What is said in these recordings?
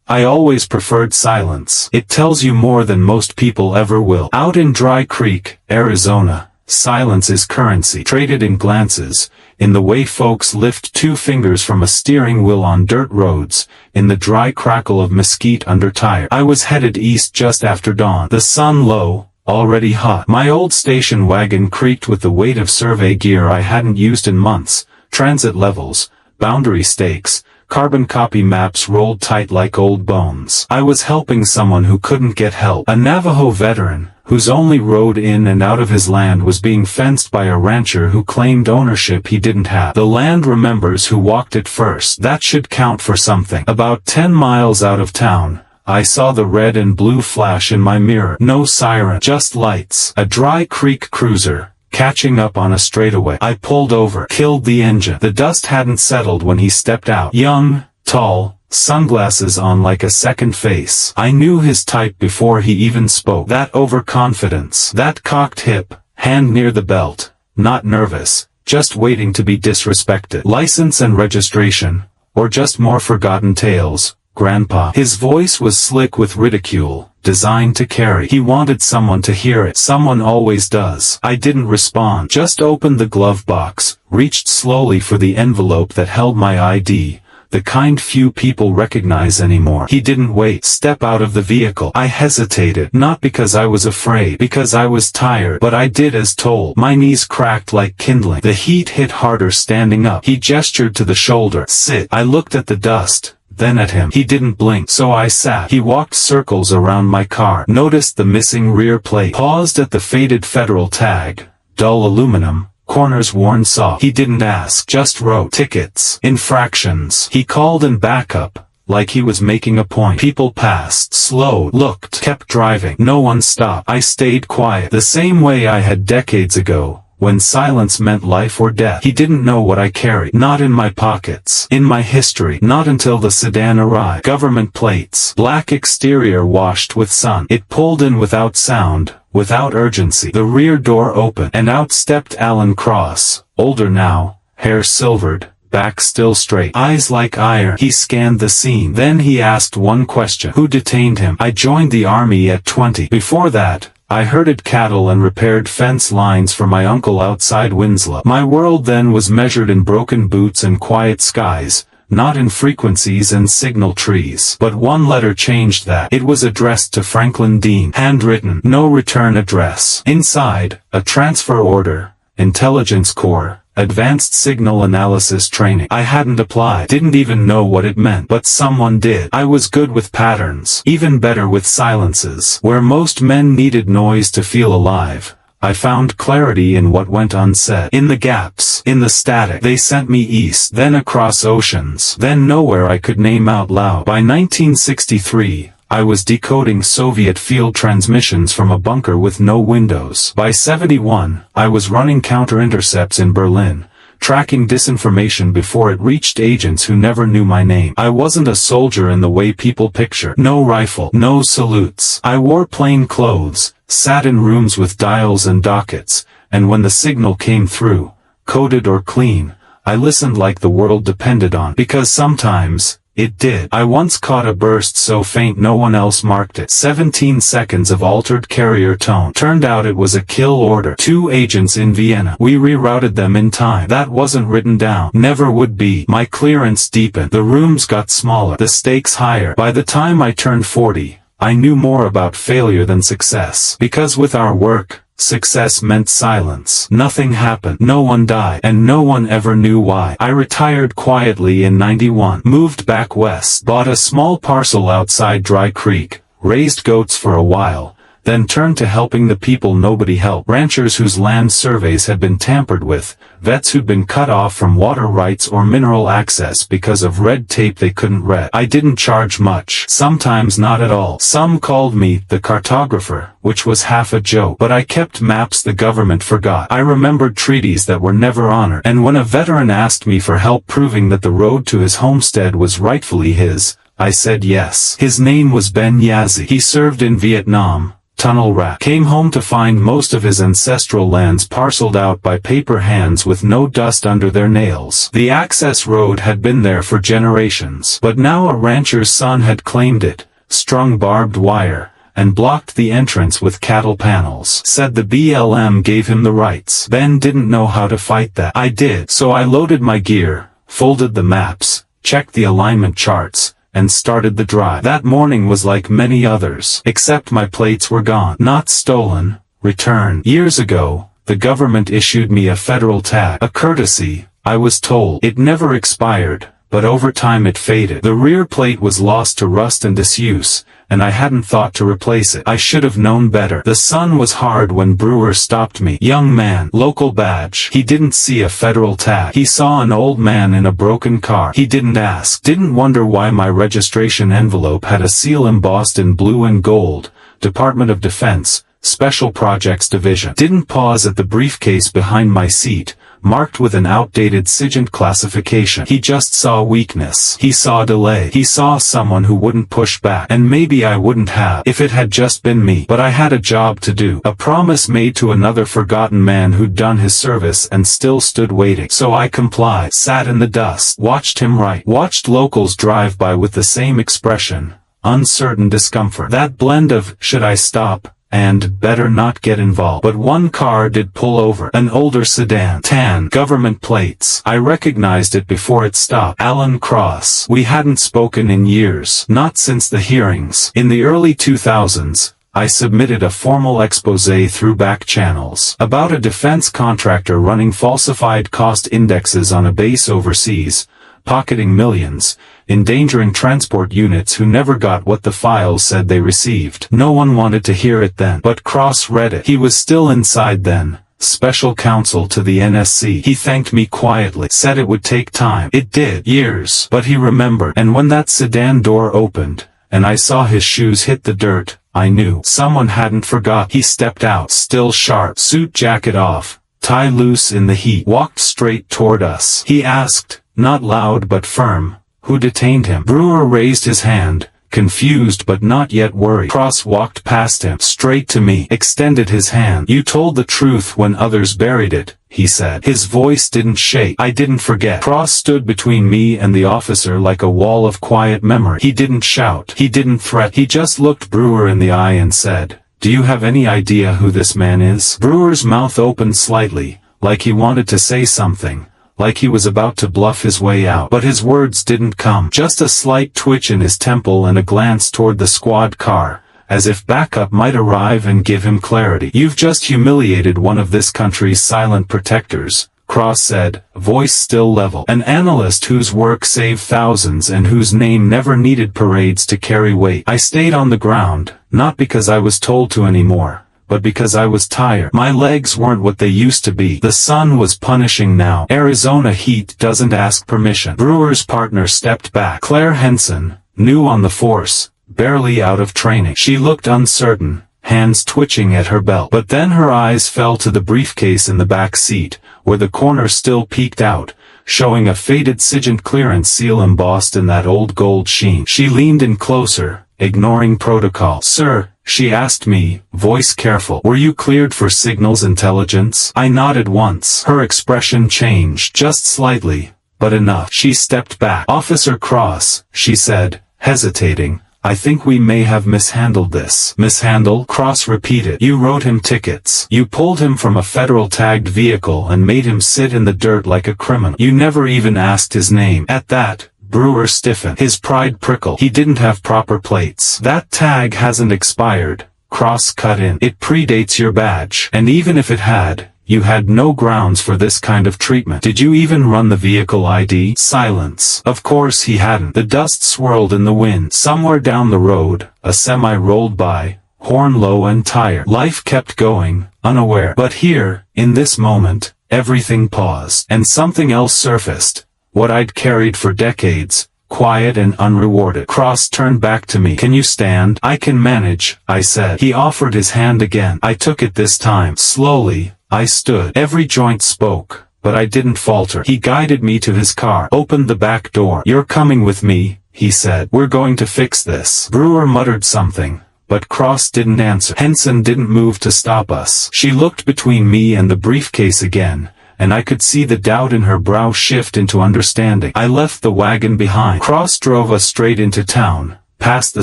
I always preferred silence. It tells you more than most people ever will. Out in Dry Creek, Arizona, silence is currency, traded in glances, in the way folks lift 2 fingers from a steering wheel on dirt roads, in the dry crackle of mesquite under tire. I was headed east just after dawn, the sun low, already hot. My old station wagon creaked with the weight of survey gear I hadn't used in months, transit levels, boundary stakes, carbon copy maps rolled tight like old bones. I was helping someone who couldn't get help, a Navajo veteran, whose only road in and out of his land was being fenced by a rancher who claimed ownership he didn't have. The land remembers who walked it first. That should count for something. About 10 miles out of town, I saw the red and blue flash in my mirror. No siren, just lights. A Dry Creek cruiser, catching up on a straightaway. I pulled over, killed the engine. The dust hadn't settled when he stepped out. Young, tall, sunglasses on like a second face. I knew his type before he even spoke. That overconfidence, that cocked hip, hand near the belt, not nervous, just waiting to be disrespected. License and registration, or just more forgotten tales, Grandpa. His voice was slick with ridicule, designed to carry. He wanted someone to hear it. Someone always does. I didn't respond, just opened the glove box, reached slowly for the envelope that held my ID, the kind few people recognize anymore. He didn't wait. Step out of the vehicle. I hesitated, not because I was afraid, because I was tired, but I did as told. My knees cracked like kindling. The heat hit harder standing up. He gestured to the shoulder. Sit. I looked at the dust, then at him. He didn't blink, so I sat. He walked circles around my car, noticed the missing rear plate, paused at the faded federal tag, dull aluminum, corners worn soft. He didn't ask, just wrote tickets, infractions. He called and back up, like he was making a point. People passed, slowed, looked, kept driving. No one stopped. I stayed quiet, the same way I had decades ago, when silence meant life or death. He didn't know what I carried. Not in my pockets. In my history. Not until the sedan arrived. Government plates. Black exterior washed with sun. It pulled in without sound, without urgency. The rear door opened, and out stepped Alan Cross, older now, hair silvered, back still straight, eyes like iron. He scanned the scene. Then he asked one question. Who detained him? I joined the army at 20. Before that, I herded cattle and repaired fence lines for my uncle outside Winslow. My world then was measured in broken boots and quiet skies, not in frequencies and signal trees. But one letter changed that. It was addressed to Franklin Dean. Handwritten. No return address. Inside, a transfer order, Intelligence Corps, Advanced Signal Analysis Training. I hadn't applied, didn't even know what it meant, but someone did. I was good with patterns, even better with silences. Where most men needed noise to feel alive, I found clarity in what went unsaid. In the gaps, in the static. They sent me east, then across oceans, then nowhere I could name out loud. By 1963, I was decoding Soviet field transmissions from a bunker with no windows. By 71, I was running counter-intercepts in Berlin, tracking disinformation before it reached agents who never knew my name. I wasn't a soldier in the way people picture. No rifle, no salutes. I wore plain clothes, sat in rooms with dials and dockets, and when the signal came through, coded or clean, I listened like the world depended on. Because sometimes, it did. I once caught a burst so faint no one else marked it. 17 seconds of altered carrier tone. Turned out it was a kill order. 2 agents in Vienna. We rerouted them in time. That wasn't written down. Never would be. My clearance deepened. The rooms got smaller. The stakes higher. By the time I turned 40, I knew more about failure than success. Because with our work, success meant silence. Nothing happened. No one died. And no one ever knew why. I retired quietly in 91. Moved back west. Bought a small parcel outside Dry Creek. Raised goats for a while. Then turned to helping the people nobody helped. Ranchers whose land surveys had been tampered with. Vets who'd been cut off from water rights or mineral access because of red tape they couldn't read. I didn't charge much. Sometimes not at all. Some called me the cartographer, which was half a joke. But I kept maps the government forgot. I remembered treaties that were never honored. And when a veteran asked me for help proving that the road to his homestead was rightfully his, I said yes. His name was Ben Yazzie. He served in Vietnam, tunnel rat. Came home to find most of his ancestral lands parceled out by paper hands with no dust under their nails. The access road had been there for generations, but now a rancher's son had claimed it, strung barbed wire, and blocked the entrance with cattle panels. Said the BLM gave him the rights. Ben didn't know how to fight that. I did. So I loaded my gear, folded the maps, checked the alignment charts, and started the drive. That morning was like many others, except my plates were gone. Not stolen, returned. Years ago, the government issued me a federal tag. A courtesy, I was told. It never expired, but over time it faded. The rear plate was lost to rust and disuse, and I hadn't thought to replace it. I should have known better. The sun was hard when Brewer stopped me. Young man, local badge. He didn't see a federal tag. He saw an old man in a broken car. He didn't ask. Didn't wonder why my registration envelope had a seal embossed in blue and gold, Department of Defense, Special Projects Division. Didn't pause at the briefcase behind my seat, marked with an outdated SIGINT classification. He just saw weakness. He saw delay. He saw someone who wouldn't push back. And maybe I wouldn't have, if it had just been me. But I had a job to do. A promise made to another forgotten man who'd done his service and still stood waiting. So I complied. Sat in the dust. Watched him write. Watched locals drive by with the same expression. Uncertain discomfort. That blend of, should I stop, and better not get involved. But one car did pull over. An older sedan. Tan. Government plates. I recognized it before it stopped. Alan Cross. We hadn't spoken in years. Not since the hearings. In the early 2000s, I submitted a formal expose through back channels about a defense contractor running falsified cost indexes on a base overseas, pocketing millions, endangering transport units who never got what the files said they received. No one wanted to hear it then, but Cross read it. He was still inside then, special counsel to the NSC. He thanked me quietly, said it would take time. It did. Years. But he remembered. And when that sedan door opened, and I saw his shoes hit the dirt, I knew someone hadn't forgot. He stepped out, still sharp, suit jacket off, tie loose in the heat, walked straight toward us. He asked, not loud but firm, who detained him. Brewer raised his hand, confused but not yet worried. Cross walked past him, straight to me, extended his hand. You told the truth when others buried it, he said. His voice didn't shake. I didn't forget. Cross stood between me and the officer like a wall of quiet memory. He didn't shout. He didn't threat. He just looked Brewer in the eye and said, do you have any idea who this man is? Brewer's mouth opened slightly, like he wanted to say something, like he was about to bluff his way out. But his words didn't come. Just a slight twitch in his temple and a glance toward the squad car, as if backup might arrive and give him clarity. You've just humiliated one of this country's silent protectors, Cross said, voice still level. An analyst whose work saved thousands and whose name never needed parades to carry weight. I stayed on the ground, not because I was told to anymore, but because I was tired. My legs weren't what they used to be. The sun was punishing now. Arizona heat doesn't ask permission. Brewer's partner stepped back. Claire Henson, new on the force, barely out of training. She looked uncertain, hands twitching at her belt. But then her eyes fell to the briefcase in the back seat, where the corner still peeked out, showing a faded SIGINT clearance seal embossed in that old gold sheen. She leaned in closer, ignoring protocol. Sir, she asked me, voice careful. Were you cleared for signals intelligence? I nodded once. Her expression changed, just slightly, but enough. She stepped back. Officer Cross, she said, hesitating, I think we may have mishandled this. Mishandle? Cross repeated. You wrote him tickets. You pulled him from a federal tagged vehicle and made him sit in the dirt like a criminal. You never even asked his name. At that, Brewer stiffened. His pride prickled. He didn't have proper plates. That tag hasn't expired, Cross cut in. It predates your badge. And even if it had, you had no grounds for this kind of treatment. Did you even run the vehicle ID? Silence. Of course he hadn't. The dust swirled in the wind. Somewhere down the road, a semi rolled by, horn low and tired. Life kept going, unaware. But here, in this moment, everything paused. And something else surfaced. What I'd carried for decades, quiet and unrewarded. Cross turned back to me. Can you stand? I can manage, I said. He offered his hand again. I took it this time. Slowly, I stood. Every joint spoke, but I didn't falter. He guided me to his car, opened the back door. You're coming with me, he said. We're going to fix this. Brewer muttered something, but Cross didn't answer. Henson didn't move to stop us. She looked between me and the briefcase again, and I could see the doubt in her brow shift into understanding. I left the wagon behind. Cross drove us straight into town, past the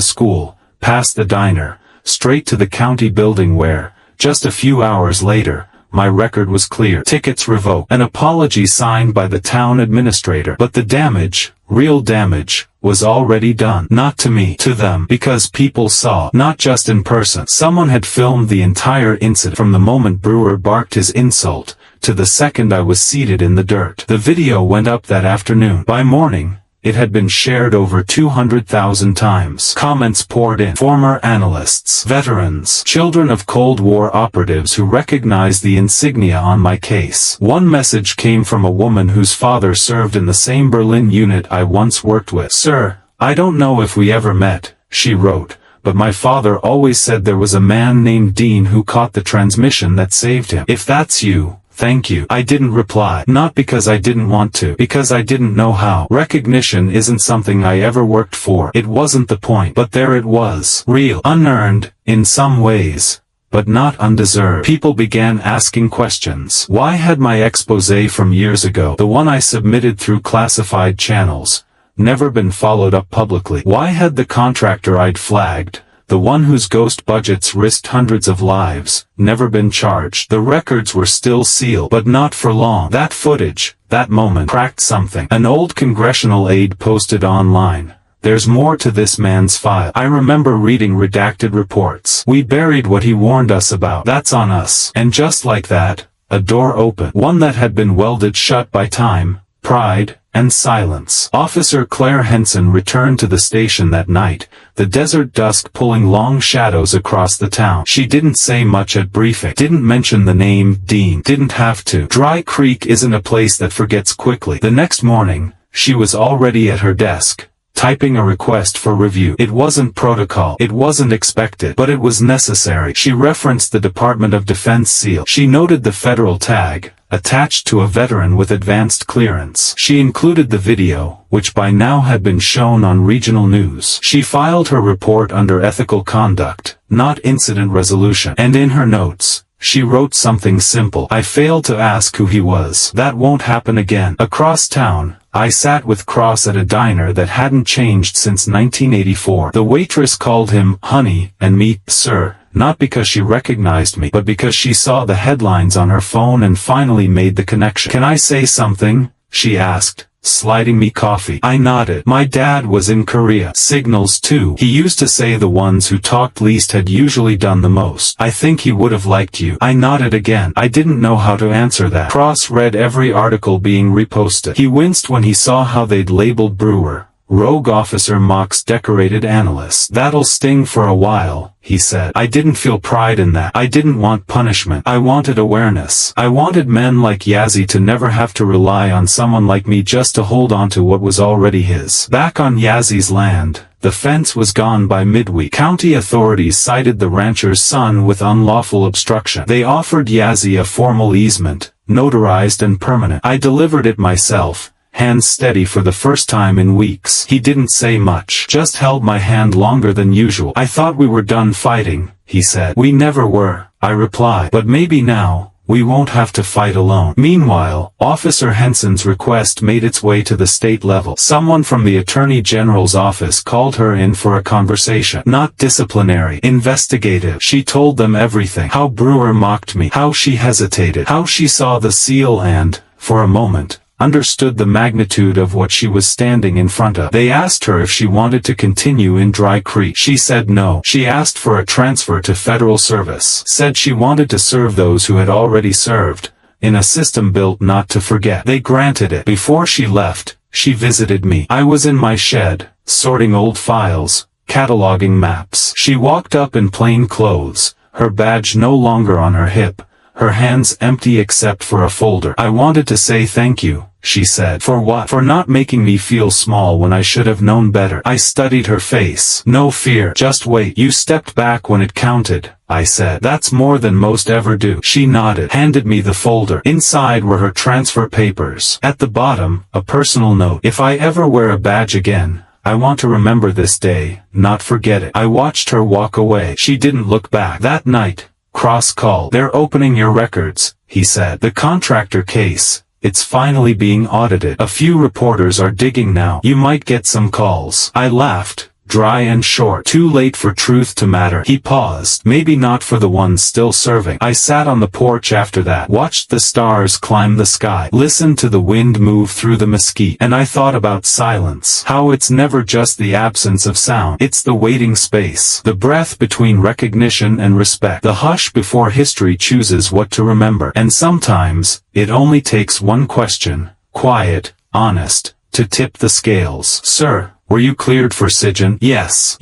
school, past the diner, straight to the county building where, just a few hours later, my record was clear. Tickets revoked. An apology signed by the town administrator. But the damage, real damage, was already done. Not to me, to them. Because people saw, not just in person. Someone had filmed the entire incident from the moment Brewer barked his insult, to the second I was seated in the dirt. The video went up that afternoon. By morning, it had been shared over 200,000 times. Comments poured in. Former analysts, veterans, children of Cold War operatives who recognized the insignia on my case. One message came from a woman whose father served in the same Berlin unit I once worked with. "Sir, I don't know if we ever met," she wrote, "but my father always said there was a man named Dean who caught the transmission that saved him. If that's you, thank you." I didn't reply. Not because I didn't want to. Because I didn't know how. Recognition isn't something I ever worked for. It wasn't the point. But there it was. Real. Unearned, in some ways. But not undeserved. People began asking questions. Why had my exposé from years ago, the one I submitted through classified channels, never been followed up publicly? Why had the contractor I'd flagged, the one whose ghost budgets risked hundreds of lives, never been charged? The records were still sealed, but not for long. That footage, that moment, cracked something. An old congressional aide posted online, "There's more to this man's file." I remember reading redacted reports. "We buried what he warned us about. That's on us." And just like that, a door opened. One that had been welded shut by time, pride, and silence. Officer Claire Henson returned to the station that night, the desert dusk pulling long shadows across the town. She didn't say much at briefing. Didn't mention the name Dean. Didn't have to. Dry Creek isn't a place that forgets quickly. The next morning, she was already at her desk, typing a request for review. It wasn't protocol. It wasn't expected. But it was necessary. She referenced the Department of Defense seal. She noted the federal tag, attached to a veteran with advanced clearance. She included the video, which by now had been shown on regional news. She filed her report under ethical conduct, not incident resolution. And in her notes, she wrote something simple. "I failed to ask who he was. That won't happen again." Across town, I sat with Cross at a diner that hadn't changed since 1984. The waitress called him honey, and me sir, not because she recognized me, but because she saw the headlines on her phone and finally made the connection. "Can I say something?" she asked, sliding me coffee. I nodded. My dad was in Korea. Signals too. He used to say the ones who talked least had usually done the most. "I think he would have liked you." I nodded again. I didn't know how to answer that. Cross read every article being reposted. He winced when he saw how they'd labeled Brewer, "Rogue officer mocks decorated analyst." "That'll sting for a while," he said. I didn't feel pride in that. I didn't want punishment. I wanted awareness. I wanted men like Yazzie to never have to rely on someone like me just to hold on to what was already his. Back on Yazzie's land, the fence was gone by midweek. County authorities cited the rancher's son with unlawful obstruction. They offered Yazzie a formal easement, notarized and permanent. I delivered it myself, hands steady for the first time in weeks. He didn't say much, just held my hand longer than usual. "I thought we were done fighting," he said. "We never were," I replied. "But maybe now, we won't have to fight alone." Meanwhile, Officer Henson's request made its way to the state level. Someone from the Attorney General's office called her in for a conversation. Not disciplinary, investigative. She told them everything. How Brewer mocked me, how she hesitated, how she saw the seal and, for a moment, understood the magnitude of what she was standing in front of. They asked her if she wanted to continue in Dry Creek. She said no. She asked for a transfer to federal service. Said she wanted to serve those who had already served, in a system built not to forget. They granted it. Before she left, she visited me. I was in my shed, sorting old files, cataloging maps. She walked up in plain clothes, her badge no longer on her hip, her hands empty except for a folder. "I wanted to say thank you," she said. "For what?" "For not making me feel small when I should have known better." I studied her face. "No fear. Just wait. You stepped back when it counted," I said. "That's more than most ever do." She nodded, handed me the folder. Inside were her transfer papers. At the bottom, a personal note. "If I ever wear a badge again, I want to remember this day, not forget it. I watched her walk away. She didn't look back. That night, Cross called. They're opening your records, he said. The contractor case, it's finally being audited. A few reporters are digging now. You might get some calls. I laughed. Dry and short. Too late for truth to matter. He paused. Maybe not for the ones still serving. I sat on the porch after that, watched the stars climb the sky, listened to the wind move through the mesquite, and I thought about silence. How it's never just the absence of sound. It's the waiting space. The breath between recognition and respect. The hush before history chooses what to remember. And sometimes, it only takes one question, quiet, honest, to tip the scales. Sir, were you cleared for Sijan? Yes,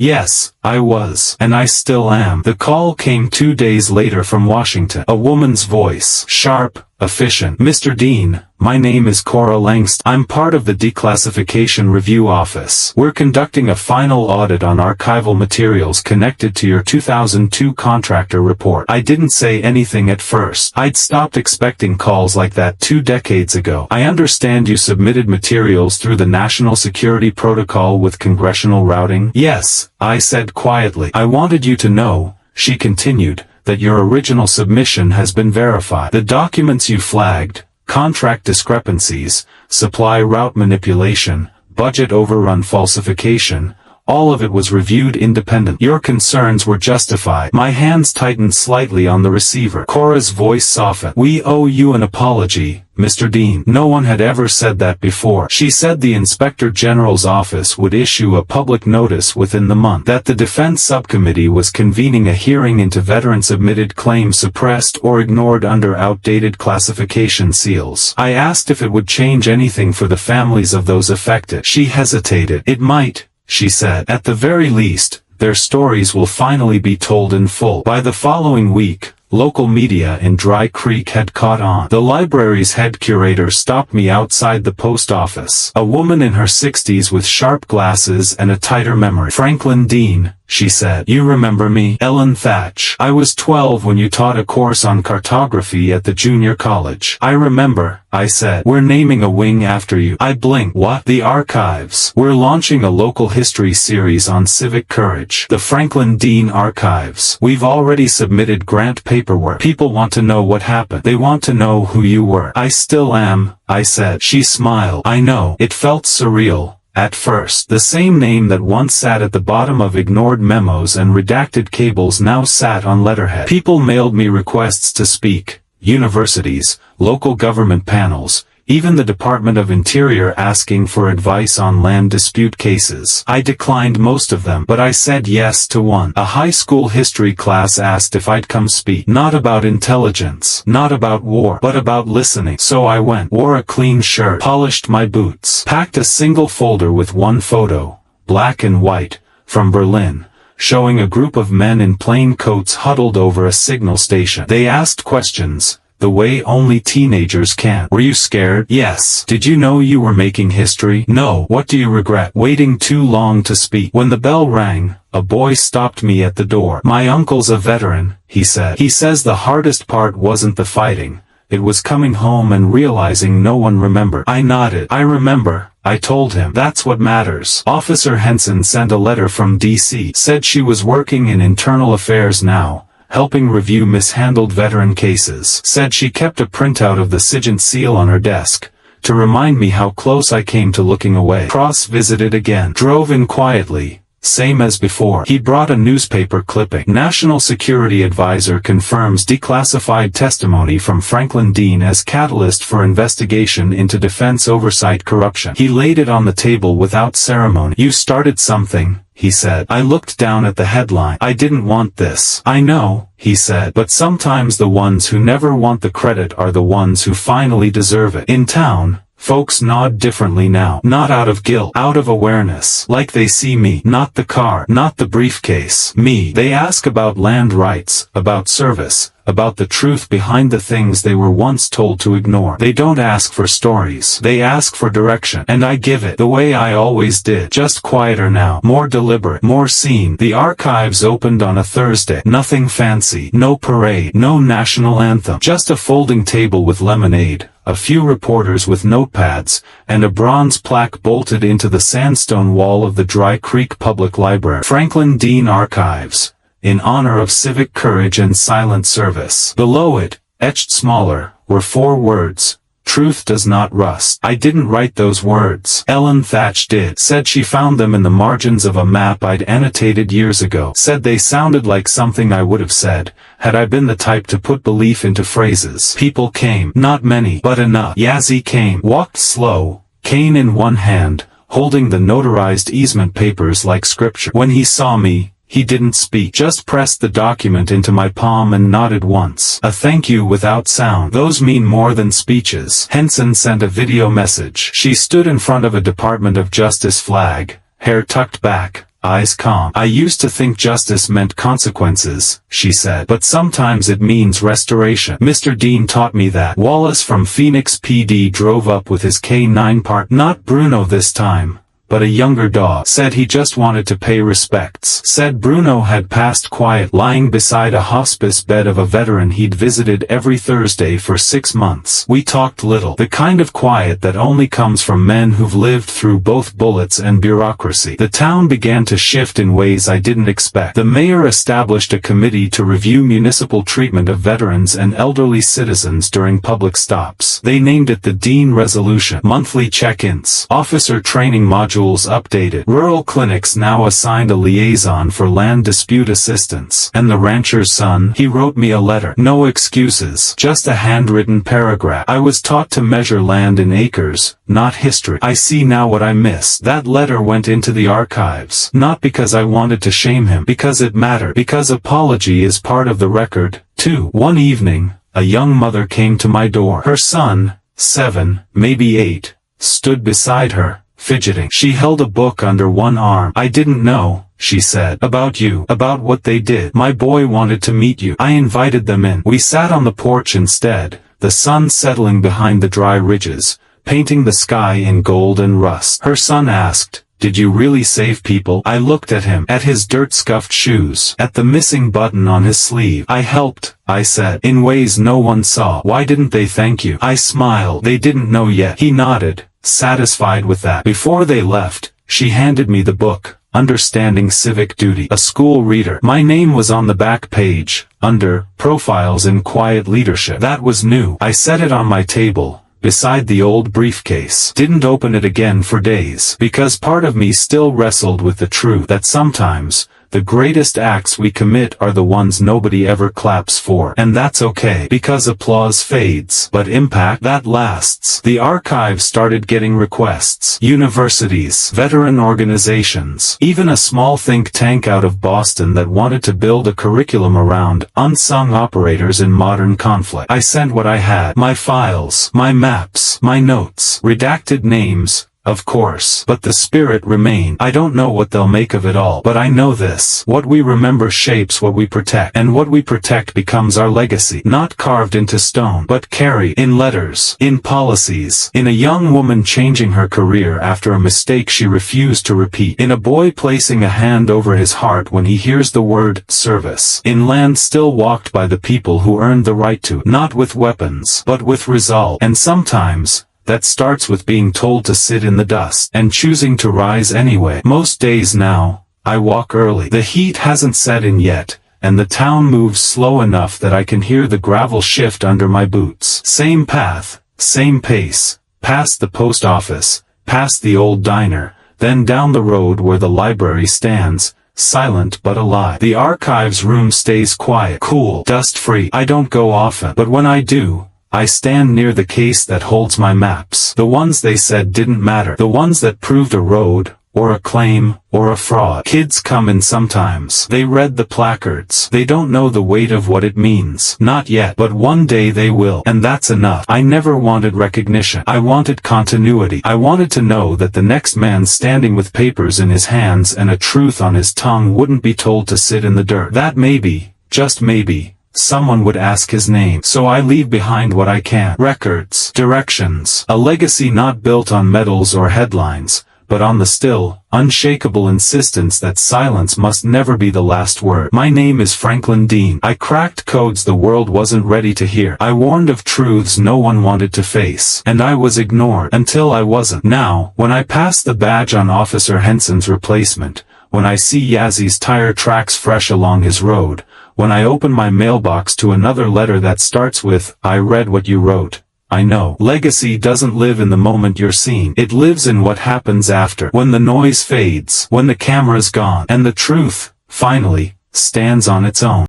I was. And I still am. The call came 2 days later from Washington. A woman's voice. Sharp, efficient. Mr. Dean, my name is Cora Langston. I'm part of the Declassification Review Office. We're conducting a final audit on archival materials connected to your 2002 contractor report. I didn't say anything at first. I'd stopped expecting calls like that 2 decades ago. I understand you submitted materials through the National Security Protocol with congressional routing? Yes, I said quietly. I wanted you to know, she continued, that your original submission has been verified. The documents you flagged, contract discrepancies, supply route manipulation, budget overrun falsification, all of it was reviewed independently. Your concerns were justified. My hands tightened slightly on the receiver. Cora's voice softened. We owe you an apology, Mr. Dean. No one had ever said that before. She said the Inspector General's office would issue a public notice within the month, that the Defense Subcommittee was convening a hearing into veteran-submitted claims suppressed or ignored under outdated classification seals. I asked if it would change anything for the families of those affected. She hesitated. It might, she said. At the very least, their stories will finally be told in full. By the following week, local media in Dry Creek had caught on. The library's head curator stopped me outside the post office. A woman in her 60s with sharp glasses and a tighter memory. Franklin Dean, she said. You remember me? Ellen Thatch. I was 12 when you taught a course on cartography at the junior college. I remember, I said. We're naming a wing after you. I blinked. What? The archives. We're launching a local history series on civic courage. The Franklin Dean Archives. We've already submitted grant paperwork. People want to know what happened. They want to know who you were. I still am, I said. She smiled. I know. It felt surreal. At first, the same name that once sat at the bottom of ignored memos and redacted cables now sat on letterhead. People mailed me requests to speak, universities, local government panels, even the Department of Interior asking for advice on land dispute cases. I declined most of them, but I said yes to one. A high school history class asked if I'd come speak. Not about intelligence, not about war, but about listening. So I went, wore a clean shirt, polished my boots, packed a single folder with one photo, black and white, from Berlin, showing a group of men in plain coats huddled over a signal station. They asked questions, the way only teenagers can. Were you scared? Yes. Did you know you were making history? No. What do you regret? Waiting too long to speak. When the bell rang, a boy stopped me at the door. My uncle's a veteran, he said. He says the hardest part wasn't the fighting. It was coming home and realizing no one remembered. I nodded. I remember, I told him. That's what matters. Officer Henson sent a letter from D.C. Said she was working in internal affairs now, helping review mishandled veteran cases. Said she kept a printout of the Sijan seal on her desk, to remind me how close I came to looking away. Cross visited again. Drove in quietly, same as before. He brought a newspaper clipping. National Security Advisor confirms declassified testimony from Franklin Dean as catalyst for investigation into defense oversight corruption. He laid it on the table without ceremony. You started something, he said. I looked down at the headline. I didn't want this. I know, he said, but sometimes the ones who never want the credit are the ones who finally deserve it. In town, folks nod differently now. Not out of guilt, out of awareness. Like they see me, not the car, not the briefcase. Me. They ask about land rights, about service, about the truth behind the things they were once told to ignore. They don't ask for stories. They ask for direction. And I give it, the way I always did. Just quieter now. More deliberate. More seen. The archives opened on a Thursday. Nothing fancy. No parade. No national anthem. Just a folding table with lemonade, a few reporters with notepads, and a bronze plaque bolted into the sandstone wall of the Dry Creek Public Library. Franklin Dean Archives, in honor of civic courage and silent service. Below it, etched smaller, were 4 words: "Truth does not rust." I didn't write those words. Ellen Thatch did. Said she found them in the margins of a map I'd annotated years ago. Said they sounded like something I would have said, had I been the type to put belief into phrases. People came. Not many, but enough. Yazzie came. Walked slow, cane in one hand, holding the notarized easement papers like scripture. When he saw me, he didn't speak, just pressed the document into my palm and nodded once. A thank you without sound. Those mean more than speeches. Henson sent a video message. She stood in front of a Department of Justice flag, hair tucked back, eyes calm. "I used to think justice meant consequences," she said, "but sometimes it means restoration. Mr. Dean taught me that." Wallace from Phoenix PD drove up with his K9 part. Not Bruno this time, but a younger dog. Said he just wanted to pay respects. Said Bruno had passed quiet, lying beside a hospice bed of a veteran he'd visited every Thursday for 6 months. We talked little. The kind of quiet that only comes from men who've lived through both bullets and bureaucracy. The town began to shift in ways I didn't expect. The mayor established a committee to review municipal treatment of veterans and elderly citizens during public stops. They named it the Dean Resolution. Monthly check-ins. Officer training modules updated. Rural clinics now assigned a liaison for land dispute assistance. And the rancher's son, he wrote me a letter. No excuses, just a handwritten paragraph. I was taught to measure land in acres, not history. I see now what I missed. That letter went into the archives. Not because I wanted to shame him, because it mattered. Because apology is part of the record, too. One evening, a young mother came to my door. Her son, 7, maybe 8, stood beside her, fidgeting. She held a book under one arm. "I didn't know," she said, "about you, about what they did. My boy wanted to meet you. I invited them in. We sat on the porch instead, the sun settling behind the dry ridges, painting the sky in gold and rust." Her son asked, "Did you really save people?" I looked at him, at his dirt-scuffed shoes, at the missing button on his sleeve. "I helped," I said, "in ways no one saw." "Why didn't they thank you?" I smiled. "They didn't know yet." He nodded, satisfied with that. Before they left, she handed me the book, Understanding Civic Duty. A school reader. My name was on the back page, under Profiles in Quiet Leadership. That was new. I set it on my table, beside the old briefcase. Didn't open it again for days, because part of me still wrestled with the truth that sometimes, the greatest acts we commit are the ones nobody ever claps for. And that's okay, because applause fades, but impact, that lasts. The archive started getting requests. Universities, veteran organizations, even a small think tank out of Boston that wanted to build a curriculum around unsung operators in modern conflict. I sent what I had. My files, my maps, my notes, redacted names, of course, but the spirit remained. I don't know what they'll make of it all, but I know this: what we remember shapes what we protect, and what we protect becomes our legacy, not carved into stone, but carried in letters, in policies, in a young woman changing her career after a mistake she refused to repeat, in a boy placing a hand over his heart when he hears the word service, in land still walked by the people who earned the right to, not with weapons, but with resolve. And sometimes, that starts with being told to sit in the dust, and choosing to rise anyway. Most days now, I walk early. The heat hasn't set in yet, and the town moves slow enough that I can hear the gravel shift under my boots. Same path, same pace, past the post office, past the old diner, then down the road where the library stands, silent but alive. The archives room stays quiet, cool, dust-free. I don't go often, but when I do, I stand near the case that holds my maps. The ones they said didn't matter. The ones that proved a road, or a claim, or a fraud. Kids come in sometimes. They read the placards. They don't know the weight of what it means. Not yet, but one day they will. And that's enough. I never wanted recognition. I wanted continuity. I wanted to know that the next man standing with papers in his hands and a truth on his tongue wouldn't be told to sit in the dirt. That maybe, just maybe, someone would ask his name. So I leave behind what I can. Records, directions, a legacy not built on medals or headlines, but on the still, unshakable insistence that silence must never be the last word. My name is Franklin Dean. I cracked codes the world wasn't ready to hear. I warned of truths no one wanted to face. And I was ignored until I wasn't. Now, when I pass the badge on Officer Henson's replacement, when I see Yazzy's tire tracks fresh along his road, when I open my mailbox to another letter that starts with, "I read what you wrote," I know. Legacy doesn't live in the moment you're seeing. It lives in what happens after. When the noise fades, when the camera's gone, and the truth, finally, stands on its own.